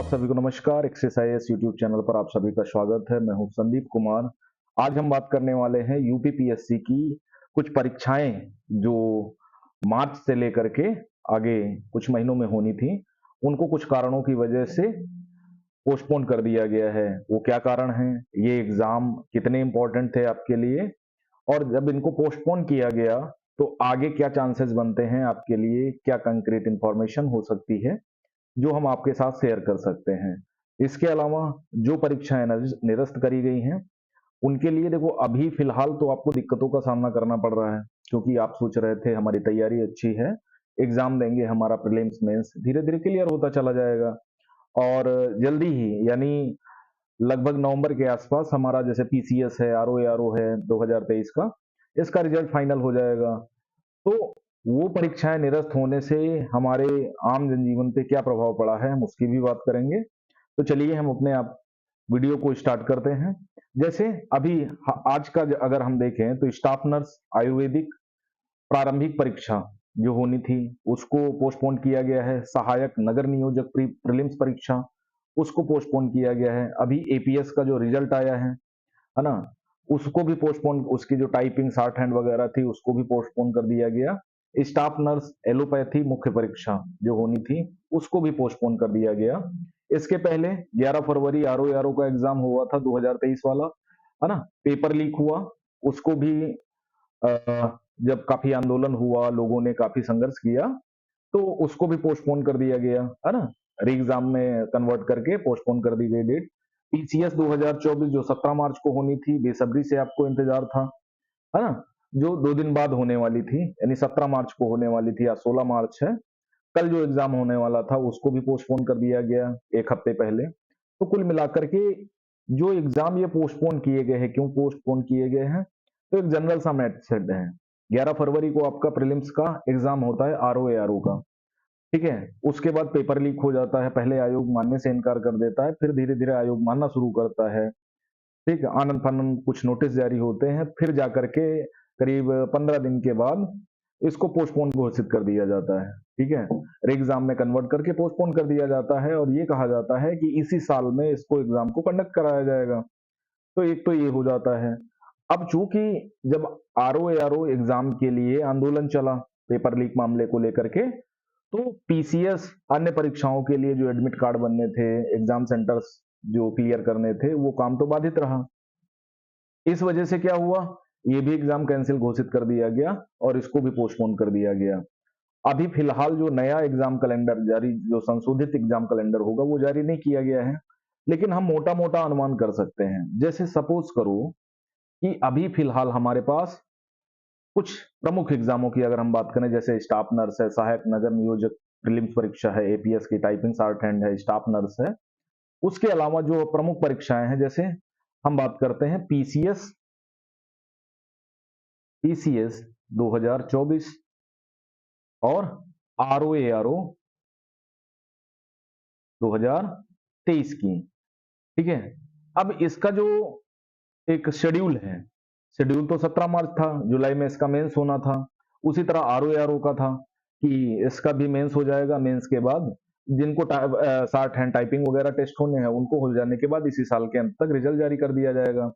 आप सभी को नमस्कार। एक्सरसाइज यूट्यूब चैनल पर आप सभी का स्वागत है। मैं हूं संदीप कुमार। आज हम बात करने वाले हैं यूपीपीएससी की कुछ परीक्षाएं जो मार्च से लेकर के आगे कुछ महीनों में होनी थी, उनको कुछ कारणों की वजह से पोस्टपोन कर दिया गया है। वो क्या कारण हैं, ये एग्जाम कितने इंपॉर्टेंट थे आपके लिए, और जब इनको पोस्टपोन किया गया तो आगे क्या चांसेस बनते हैं आपके लिए, क्या कंक्रीट इंफॉर्मेशन हो सकती है जो हम आपके साथ शेयर कर सकते हैं। इसके अलावा जो परीक्षाएं निरस्त करी गई हैं उनके लिए देखो अभी फिलहाल तो आपको दिक्कतों का सामना करना पड़ रहा है, क्योंकि आप सोच रहे थे हमारी तैयारी अच्छी है, एग्जाम देंगे, हमारा प्रीलिम्स मेंस धीरे धीरे क्लियर होता चला जाएगा और जल्दी ही यानी लगभग नवंबर के आसपास हमारा जैसे पीसीएस है, आरओ है 2023 का, इसका रिजल्ट फाइनल हो जाएगा। तो वो परीक्षाएं निरस्त होने से हमारे आम जनजीवन पे क्या प्रभाव पड़ा है, हम उसकी भी बात करेंगे। तो चलिए हम अपने आप वीडियो को स्टार्ट करते हैं। जैसे अभी आज का अगर हम देखें तो स्टाफ नर्स आयुर्वेदिक प्रारंभिक परीक्षा जो होनी थी उसको पोस्टपोन किया गया है। सहायक नगर नियोजक प्रीलिम्स परीक्षा उसको पोस्टपोन किया गया है। अभी एपीएस का जो रिजल्ट आया है ना, उसको भी पोस्टपोन, उसकी जो टाइपिंग शॉर्ट हैंड वगैरह थी उसको भी पोस्टपोन कर दिया गया। स्टाफ नर्स एलोपैथी मुख्य परीक्षा जो होनी थी उसको भी पोस्टपोन कर दिया गया। इसके पहले 11 फरवरी आरओ का एग्जाम हुआ था 2023 वाला, है ना, पेपर लीक हुआ, उसको भी जब काफी आंदोलन हुआ, लोगों ने काफी संघर्ष किया, तो उसको भी पोस्टपोन कर दिया गया, है ना, री एग्जाम में कन्वर्ट करके पोस्टपोन कर दी गई डेट। पीसीएस 2024 जो 17 मार्च को होनी थी, बेसब्री से आपको इंतजार था, है ना, जो 2 दिन बाद होने वाली थी, यानी 17 मार्च को होने वाली थी, आज 16 मार्च है, कल जो एग्जाम होने वाला था उसको भी पोस्टपोन कर दिया गया एक हफ्ते पहले। तो कुल मिलाकर के जो एग्जाम ये पोस्टपोन किए गए हैं, क्यों पोस्टपोन किए गए हैं, तो एक जनरल सा मैसेज है। 11 फरवरी को आपका प्रीलिम्स का एग्जाम होता है आरओ का, ठीक है। उसके बाद पेपर लीक हो जाता है, पहले आयोग मानने से इनकार कर देता है, फिर धीरे धीरे आयोग मानना शुरू करता है, ठीक है, आनंद फानंद कुछ नोटिस जारी होते हैं, फिर जाकर के करीब 15 दिन के बाद इसको पोस्टपोन घोषित कर दिया जाता है, ठीक है, एग्जाम में कन्वर्ट करके पोस्टपोन कर दिया जाता है और ये कहा जाता है कि इसी साल में इसको एग्जाम को कंडक्ट कराया जाएगा। तो एक तो ये हो जाता है। अब चूंकि जब आरओ एग्जाम के लिए आंदोलन चला पेपर लीक मामले को लेकर के, तो पीसीएस अन्य परीक्षाओं के लिए जो एडमिट कार्ड बनने थे, एग्जाम सेंटर्स जो क्लियर करने थे, वो काम तो बाधित रहा। इस वजह से क्या हुआ, ये भी एग्जाम कैंसिल घोषित कर दिया गया और इसको भी पोस्टपोन कर दिया गया। अभी फिलहाल जो नया एग्जाम कैलेंडर जारी, जो संशोधित एग्जाम कैलेंडर होगा वो जारी नहीं किया गया है, लेकिन हम मोटा मोटा अनुमान कर सकते हैं। जैसे सपोज करो कि अभी फिलहाल हमारे पास कुछ प्रमुख एग्जामों की अगर हम बात करें, जैसे स्टाफ नर्स है, सहायक नगर नियोजक प्रीलिम्स परीक्षा है, एपीएस की टाइपिंग शॉर्ट हैंड है, स्टाफ नर्स है। उसके अलावा जो प्रमुख परीक्षाएं हैं, जैसे हम बात करते हैं पीसीएस पीसीएस 2024 और आरओ 2023 की, ठीक है। अब इसका जो एक शेड्यूल है, शेड्यूल तो 17 मार्च था, जुलाई में इसका मेंस होना था। उसी तरह आरओ का था कि इसका भी मेंस हो जाएगा, मेंस के बाद जिनको शॉर्ट हैंड टाइपिंग वगैरह टेस्ट होने हैं उनको हो जाने के बाद इसी साल के अंत तक रिजल्ट जारी कर दिया जाएगा।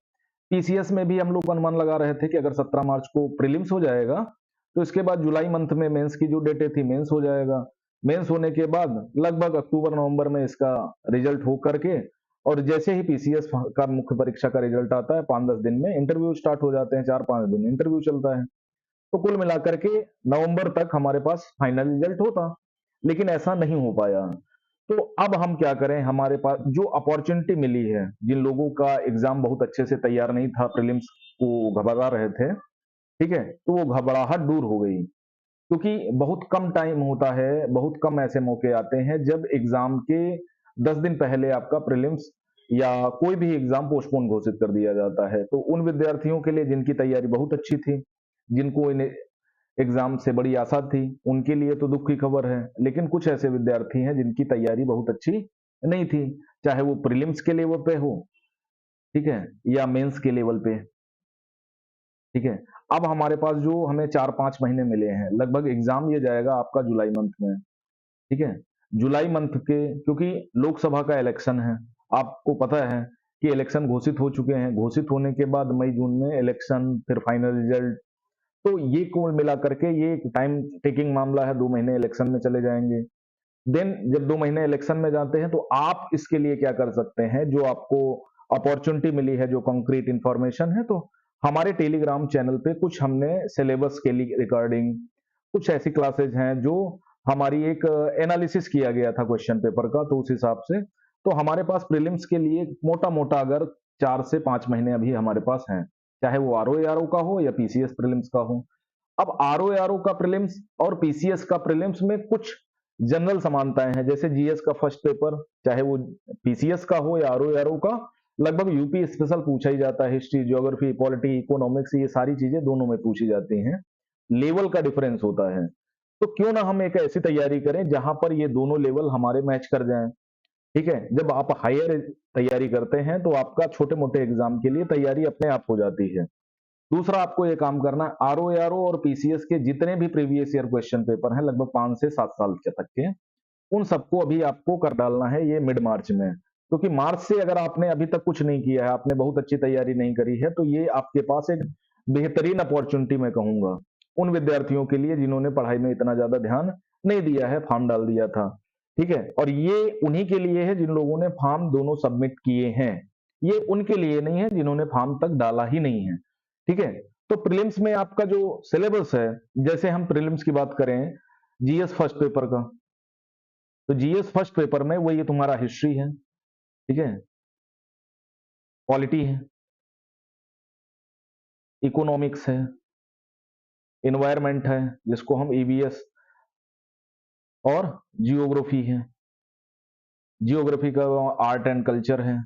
पीसीएस में भी हम लोग अनुमान लगा रहे थे कि अगर 17 मार्च को प्रीलिम्स हो जाएगा तो इसके बाद जुलाई मंथ में मेंस की जो डेट थी मेंस हो जाएगा। मेंस होने के बाद लगभग अक्टूबर नवंबर में इसका रिजल्ट हो करके, और जैसे ही पीसीएस का मुख्य परीक्षा का रिजल्ट आता है 5-10 दिन में इंटरव्यू स्टार्ट हो जाते हैं, 4-5 दिन इंटरव्यू चलता है। तो कुल मिलाकर के नवंबर तक हमारे पास फाइनल रिजल्ट होता, लेकिन ऐसा नहीं हो पाया। तो अब हम क्या करें, हमारे पास जो अपॉर्चुनिटी मिली है, जिन लोगों का एग्जाम बहुत अच्छे से तैयार नहीं था, प्रीलिम्स को घबरा रहे थे, ठीक है, तो वो घबराहट दूर हो गई, क्योंकि बहुत कम टाइम होता है, बहुत कम ऐसे मौके आते हैं जब एग्जाम के 10 दिन पहले आपका प्रीलिम्स या कोई भी एग्जाम पोस्टपोन घोषित कर दिया जाता है। तो उन विद्यार्थियों के लिए जिनकी तैयारी बहुत अच्छी थी, जिनको इन एग्जाम से बड़ी आशा थी, उनके लिए तो दुख की खबर है। लेकिन कुछ ऐसे विद्यार्थी हैं जिनकी तैयारी बहुत अच्छी नहीं थी, चाहे वो प्रीलिम्स के लेवल पे हो, ठीक है, या मेंस के लेवल पे, ठीक है। अब हमारे पास जो हमें 4-5 महीने मिले हैं, लगभग एग्जाम ये जाएगा आपका जुलाई मंथ में, ठीक है। जुलाई मंथ के, क्योंकि लोकसभा का इलेक्शन है, आपको पता है कि इलेक्शन घोषित हो चुके हैं, घोषित होने के बाद मई जून में इलेक्शन, फिर फाइनल रिजल्ट, तो ये कुल मिला करके ये एक टाइम टेकिंग मामला है, 2 महीने इलेक्शन में चले जाएंगे। देन जब 2 महीने इलेक्शन में जाते हैं तो आप इसके लिए क्या कर सकते हैं, जो आपको अपॉर्चुनिटी मिली है, जो कंक्रीट इंफॉर्मेशन है, तो हमारे टेलीग्राम चैनल पे कुछ हमने सिलेबस के लिए रिकॉर्डिंग, कुछ ऐसी क्लासेज हैं जो हमारी एक एनालिसिस किया गया था क्वेश्चन पेपर का, तो उस हिसाब से तो हमारे पास प्रीलिम्स के लिए मोटा मोटा अगर 4 से 5 महीने अभी हमारे पास हैं, चाहे वो आर ओ का हो या पीसीएस प्रीलिम्स का हो। अब आर ओ का प्रीलिम्स और पीसीएस का प्रीलिम्स में कुछ जनरल समानताएं हैं, जैसे जीएस का फर्स्ट पेपर, चाहे वो पीसीएस का हो या आर ओ का, लगभग यूपी स्पेशल पूछा ही जाता है। हिस्ट्री, ज्योग्राफी, पॉलिटी, इकोनॉमिक्स, ये सारी चीजें दोनों में पूछी जाती हैं। लेवल का डिफरेंस होता है, तो क्यों ना हम एक ऐसी तैयारी करें जहां पर ये दोनों लेवल हमारे मैच कर जाएं। ठीक है, जब आप हायर तैयारी करते हैं तो आपका छोटे मोटे एग्जाम के लिए तैयारी अपने आप हो जाती है। दूसरा, आपको ये काम करना है, आर ओ और पीसीएस के जितने भी प्रीवियस ईयर क्वेश्चन पेपर हैं, लगभग 5 से 7 साल तक के, उन सबको अभी आपको कर डालना है ये मिड मार्च में, क्योंकि मार्च से अगर आपने अभी तक कुछ नहीं किया है, आपने बहुत अच्छी तैयारी नहीं करी है, तो ये आपके पास एक बेहतरीन अपॉर्चुनिटी मैं कहूंगा उन विद्यार्थियों के लिए जिन्होंने पढ़ाई में इतना ज्यादा ध्यान नहीं दिया है, फॉर्म डाल दिया था। ठीक है, और ये उन्हीं के लिए है जिन लोगों ने फॉर्म दोनों सबमिट किए हैं, ये उनके लिए नहीं है जिन्होंने फॉर्म तक डाला ही नहीं है। ठीक है, तो प्रीलिम्स में आपका जो सिलेबस है, जैसे हम प्रीलिम्स की बात करें, जीएस फर्स्ट पेपर का, तो जीएस फर्स्ट पेपर में वो ये तुम्हारा हिस्ट्री है, ठीक है, पॉलिटी है, इकोनॉमिक्स है, इन्वायरमेंट है जिसको हम ईवीएस, और जियोग्राफी है, जियोग्राफी का आर्ट एंड कल्चर है।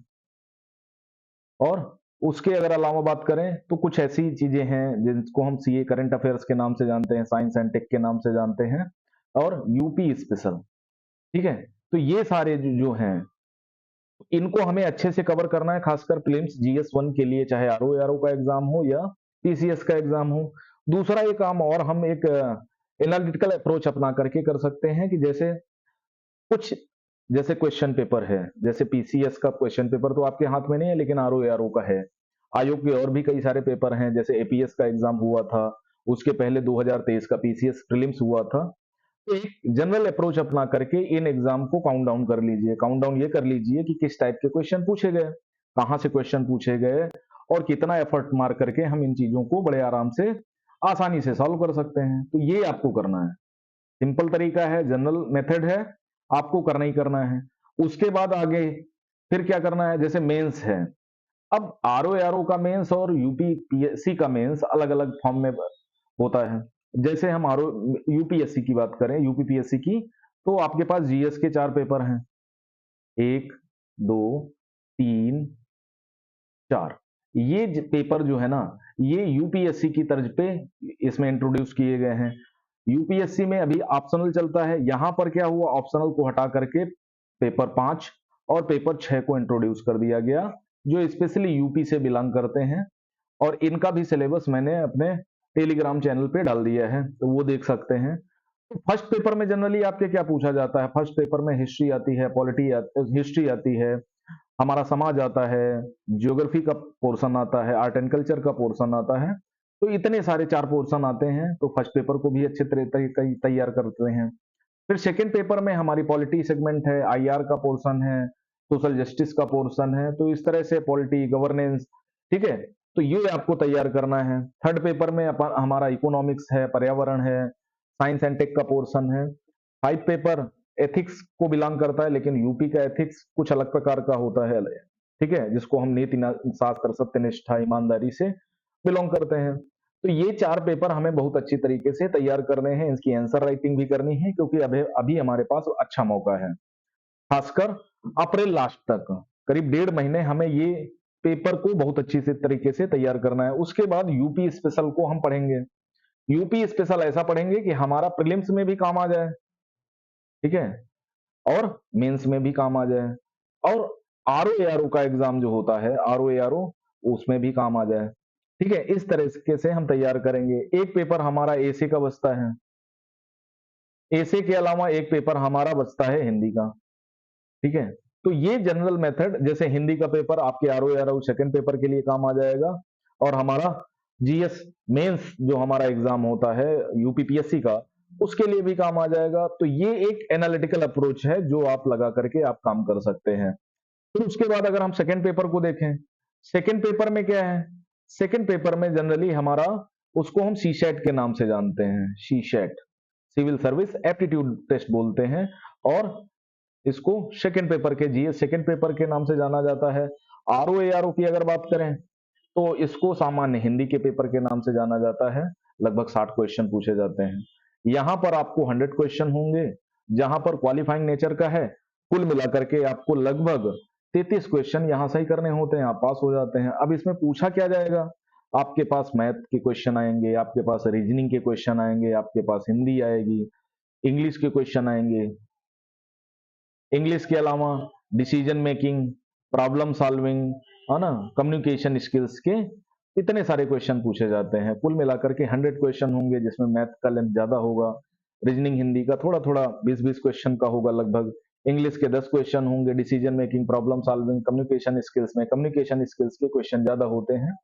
और उसके अगर अलावा बात करें तो कुछ ऐसी चीजें हैं जिनको हम सीए करंट अफेयर्स के नाम से जानते हैं, साइंस एंड टेक के नाम से जानते हैं, और यूपी स्पेशल। ठीक है, तो ये सारे जो हैं, इनको हमें अच्छे से कवर करना है, खासकर प्रीलिम्स जीएस वन के लिए, चाहे आरओ का एग्जाम हो या पीसीएस का एग्जाम हो। दूसरा एक काम और हम एक एनालिटिकल अप्रोच अपना करके कर सकते हैं कि जैसे कुछ, जैसे क्वेश्चन पेपर है, जैसे पीसीएस का क्वेश्चन पेपर तो आपके हाथ में नहीं है, लेकिन आरओ का है। आयोग के और भी कई सारे पेपर हैं, जैसे एपीएस का एग्जाम हुआ था, उसके पहले 2023 का पीसीएस प्रीलिम्स हुआ था। तो एक जनरल अप्रोच अपना करके इन एग्जाम को काउंट डाउन कर लीजिए, काउंट डाउन ये कर लीजिए कि किस टाइप के क्वेश्चन पूछे गए, कहाँ से क्वेश्चन पूछे गए, और कितना एफर्ट मार करके हम इन चीजों को बड़े आराम से, आसानी से सॉल्व कर सकते हैं। तो ये आपको करना है, सिंपल तरीका है, जनरल मेथड है, आपको करना ही करना है। उसके बाद आगे फिर क्या करना है, जैसे मेंस है। अब आरओ का मेंस और यूपीपीएससी का मेंस अलग अलग फॉर्म में होता है। जैसे हम आर यूपीएससी की बात करें, यूपीपीएससी की, तो आपके पास जीएस के 4 पेपर हैं, 1, 2, 3, 4। ये पेपर जो है ना, ये यूपीएससी की तर्ज पे इसमें इंट्रोड्यूस किए गए हैं। यूपीएससी में अभी ऑप्शनल चलता है, यहां पर क्या हुआ, ऑप्शनल को हटा करके पेपर 5 और पेपर 6 को इंट्रोड्यूस कर दिया गया, जो स्पेशली यूपी से बिलोंग करते हैं। और इनका भी सिलेबस मैंने अपने टेलीग्राम चैनल पे डाल दिया है, तो वो देख सकते हैं। तो फर्स्ट पेपर में जनरली आपके क्या पूछा जाता है, फर्स्ट पेपर में हिस्ट्री आती है, हिस्ट्री आती है, हमारा समाज आता है, ज्योग्राफी का पोर्शन आता है, आर्ट एंड कल्चर का पोर्शन आता है। तो इतने सारे 4 पोर्शन आते हैं, तो फर्स्ट पेपर को भी अच्छे तरीके तैयार करते हैं। फिर सेकंड पेपर में हमारी पॉलिटी सेगमेंट है, आईआर का पोर्शन है, सोशल जस्टिस का पोर्शन है, तो इस तरह से पॉलिटी, गवर्नेंस, ठीक है, तो ये आपको तैयार करना है। थर्ड पेपर में हमारा इकोनॉमिक्स है, पर्यावरण है, साइंस एंड टेक का पोर्शन है। 5 पेपर एथिक्स को बिलोंग करता है, लेकिन यूपी का एथिक्स कुछ अलग प्रकार का होता है, ठीक है, जिसको हम नीति शास्त्र, सत्यनिष्ठा, ईमानदारी से बिलोंग करते हैं। तो ये 4 पेपर हमें बहुत अच्छी तरीके से तैयार करने हैं, इसकी आंसर राइटिंग भी करनी है, क्योंकि अभी अभी हमारे पास अच्छा मौका है, खासकर अप्रैल लास्ट तक, करीब 1.5 महीने हमें ये पेपर को बहुत अच्छी से तरीके से तैयार करना है। उसके बाद यूपी स्पेशल को हम पढ़ेंगे। यूपी स्पेशल ऐसा पढ़ेंगे कि हमारा प्रीलिम्स में भी काम आ जाए, ठीक है, और मेंस में भी काम आ जाए, और आरओ का एग्जाम जो होता है, आरओ उसमें भी काम आ जाए। ठीक है, इस तरीके से हम तैयार करेंगे। एक पेपर हमारा एसी का बचता है, ऐसे के अलावा एक पेपर हमारा बचता है हिंदी का, ठीक है। तो ये जनरल मेथड, जैसे हिंदी का पेपर आपके आरओ सेकंड पेपर के लिए काम आ जाएगा, और हमारा जीएस मेंस जो हमारा एग्जाम होता है यूपीपीएससी का, उसके लिए भी काम आ जाएगा। तो ये एक एनालिटिकल अप्रोच है जो आप लगा करके आप काम कर सकते हैं। फिर उसके बाद अगर हम सेकंड पेपर को देखें, सेकंड पेपर में क्या है, सेकंड पेपर में जनरली हमारा, उसको हम सीशेट के नाम से जानते हैं, सीशेट, सिविल सर्विस एप्टीट्यूड टेस्ट बोलते हैं, और इसको सेकंड पेपर के, जीएस सेकंड पेपर के नाम से जाना जाता है। आरओ की अगर बात करें तो इसको सामान्य हिंदी के पेपर के नाम से जाना जाता है। लगभग 60 क्वेश्चन पूछे जाते हैं। यहां पर आपको 100 क्वेश्चन होंगे, जहां पर क्वालिफाइंग नेचर का है। कुल मिलाकर के आपको लगभग 33 क्वेश्चन यहां सही करने होते हैं, आप पास हो जाते हैं। अब इसमें पूछा क्या जाएगा, आपके पास मैथ के क्वेश्चन आएंगे, आपके पास रीजनिंग के क्वेश्चन आएंगे, आपके पास हिंदी आएगी, इंग्लिश के क्वेश्चन आएंगे, इंग्लिश के अलावा डिसीजन मेकिंग, प्रॉब्लम सॉल्विंग, है ना, कम्युनिकेशन स्किल्स के इतने सारे क्वेश्चन पूछे जाते हैं। कुल मिलाकर के 100 क्वेश्चन होंगे, जिसमें मैथ का लेंथ ज्यादा होगा, रीजनिंग हिंदी का थोड़ा थोड़ा 20-20 क्वेश्चन का होगा लगभग, इंग्लिश के 10 क्वेश्चन होंगे, decision making, problem solving, communication skills में कम्युनिकेशन स्किल्स के क्वेश्चन ज्यादा होते हैं।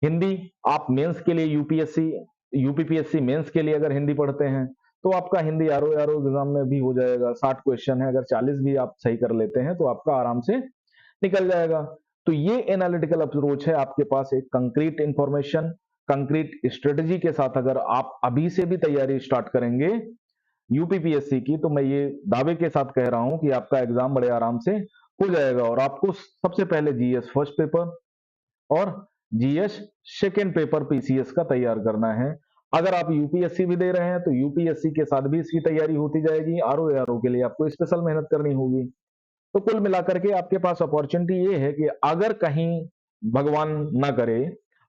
हिंदी आप मेंस के लिए यूपीपीएससी मेंस के लिए अगर हिंदी पढ़ते हैं तो आपका हिंदी आरओ एग्जाम में भी हो जाएगा। 60 क्वेश्चन है, अगर 40 भी आप सही कर लेते हैं तो आपका आराम से निकल जाएगा। तो ये एनालिटिकल अप्रोच है, आपके पास एक कंक्रीट इंफॉर्मेशन, कंक्रीट स्ट्रेटजी के साथ अगर आप अभी से भी तैयारी स्टार्ट करेंगे यूपीपीएससी की, तो मैं ये दावे के साथ कह रहा हूं कि आपका एग्जाम बड़े आराम से हो जाएगा। और आपको सबसे पहले जीएस फर्स्ट पेपर और जीएस सेकेंड पेपर पीसीएस का तैयार करना है। अगर आप यूपीएससी भी दे रहे हैं तो यूपीएससी के साथ भी इसकी तैयारी होती जाएगी। आरओ के लिए आपको स्पेशल मेहनत करनी होगी। तो कुल मिलाकर के आपके पास अपॉर्चुनिटी ये है कि अगर कहीं भगवान ना करे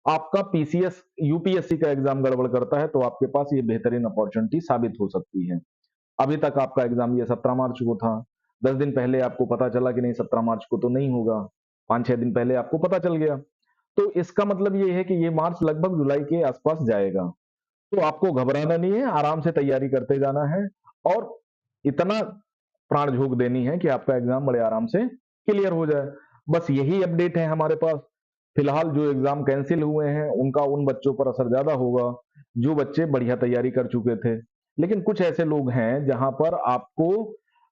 आपका पीसीएस यूपीएससी का एग्जाम गड़बड़ करता है, तो आपके पास ये बेहतरीन अपॉर्चुनिटी साबित हो सकती है। अभी तक आपका एग्जाम ये 17 मार्च को था, 10 दिन पहले आपको पता चला कि नहीं 17 मार्च को तो नहीं होगा, 5-6 दिन पहले आपको पता चल गया, तो इसका मतलब ये है कि ये मार्च लगभग जुलाई के आसपास जाएगा। तो आपको घबराना नहीं है, आराम से तैयारी करते जाना है, और इतना प्राण झोंक देनी है कि आपका एग्जाम बड़े आराम से क्लियर हो जाए। बस यही अपडेट है हमारे पास। फिलहाल जो एग्जाम कैंसिल हुए हैं उनका उन बच्चों पर असर ज्यादा होगा जो बच्चे बढ़िया तैयारी कर चुके थे। लेकिन कुछ ऐसे लोग हैं जहां पर आपको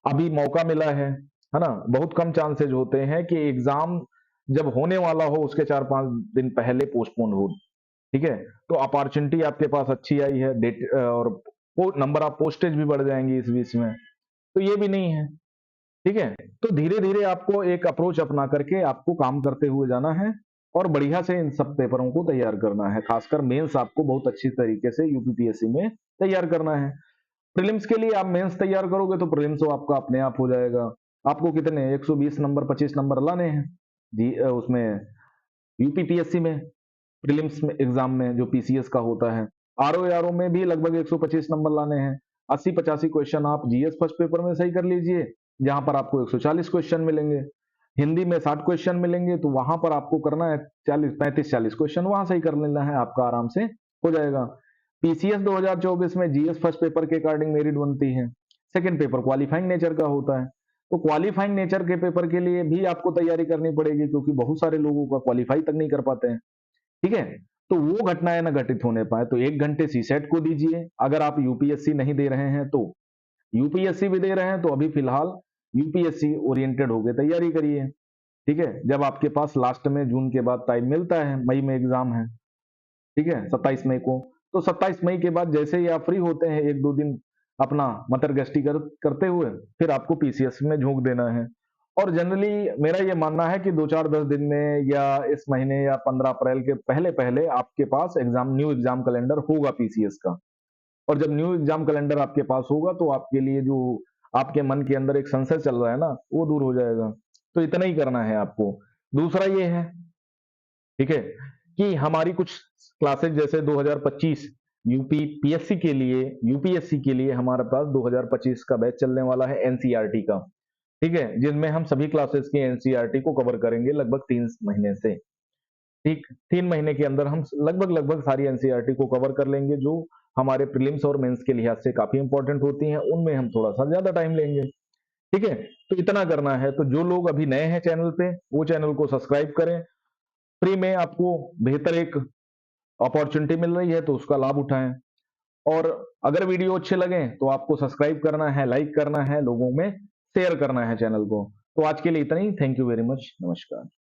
अभी मौका मिला है ना। बहुत कम चांसेज होते हैं कि एग्जाम जब होने वाला हो उसके 4-5 दिन पहले पोस्टपोन हो, ठीक है। तो अपॉर्चुनिटी आपके पास अच्छी आई है, डेट और नंबर ऑफ पोस्टेज भी बढ़ जाएंगी इस बीच में, तो ये भी नहीं है, ठीक है। तो धीरे धीरे आपको एक अप्रोच अपना करके आपको काम करते हुए जाना है, और बढ़िया से इन सब पेपरों को तैयार करना है। खासकर मेंस आपको बहुत अच्छी तरीके से यूपीपीएससी में तैयार करना है। प्रीलिम्स के लिए आप मेंस तैयार करोगे तो प्रीलिम्स तो आपका अपने आप हो जाएगा। आपको कितने 120 नंबर 25 नंबर लाने हैं जी उसमें यूपीपीएससी में, प्रीलिम्स में एग्जाम में जो पीसीएस का होता है। आरओ में भी लगभग 125 नंबर लाने हैं। 80-85 क्वेश्चन आप जीएस फर्स्ट पेपर में सही कर लीजिए, जहां पर आपको 140 क्वेश्चन मिलेंगे। हिंदी में 60 क्वेश्चन मिलेंगे, तो वहां पर आपको करना है 35-40 क्वेश्चन वहां सही कर लेना है, आपका आराम से हो जाएगा। पीसीएस 2024 में जीएस फर्स्ट पेपर के अकॉर्डिंग मेरिट बनती है, सेकंड पेपर क्वालिफाइंग नेचर का होता है। तो क्वालिफाइंग नेचर के पेपर के लिए भी आपको तैयारी करनी पड़ेगी, क्योंकि बहुत सारे लोगों का क्वालिफाई तक नहीं कर पाते हैं, ठीक है। तो वो घटनाएं ना घटित होने पाए, तो 1 घंटे सीसेट को दीजिए। अगर आप यूपीएससी नहीं दे रहे हैं तो यूपीएससी भी दे रहे हैं, तो अभी फिलहाल यूपीएससी ओरिएंटेड होकर तैयारी करिए, ठीक है। जब आपके पास लास्ट में जून के बाद टाइम मिलता है, मई में एग्जाम है, ठीक है, 27 मई को, तो 27 मई के बाद जैसे ही आप फ्री होते हैं 1-2 दिन अपना मटर गश्ती करते हुए फिर आपको पीसीएस में झोंक देना है। और जनरली मेरा ये मानना है कि 2-4-10 दिन में या इस महीने या 15 अप्रैल के पहले पहले आपके पास न्यू एग्जाम कैलेंडर होगा पीसीएस का। और जब न्यू एग्जाम कैलेंडर आपके पास होगा तो आपके लिए जो आपके मन के अंदर एक संशय चल रहा है ना, वो दूर हो जाएगा। तो इतना ही करना है आपको। दूसरा ये है, ठीक है, कि हमारी कुछ क्लासेज जैसे 2025 यूपीएससी के लिए, यूपीएससी के लिए हमारे पास 2025 का बैच चलने वाला है एनसीईआरटी का, ठीक है, जिनमें हम सभी क्लासेस की एनसीईआरटी को कवर करेंगे लगभग 3 महीने से। ठीक 3 महीने के अंदर हम लगभग लगभग सारी एनसीईआरटी को कवर कर लेंगे, जो हमारे प्रीलिम्स और मेंस के लिहाज से काफी इंपॉर्टेंट होती हैं, उनमें हम थोड़ा सा ज्यादा टाइम लेंगे। ठीक है, तो इतना करना है। तो जो लोग अभी नए हैं चैनल पे, वो चैनल को सब्सक्राइब करें। फ्री में आपको बेहतर एक अपॉर्चुनिटी मिल रही है, तो उसका लाभ उठाएं। और अगर वीडियो अच्छे लगे तो आपको सब्सक्राइब करना है, लाइक करना है, लोगों में शेयर करना है चैनल को। तो आज के लिए इतना ही। Thank you very much. नमस्कार।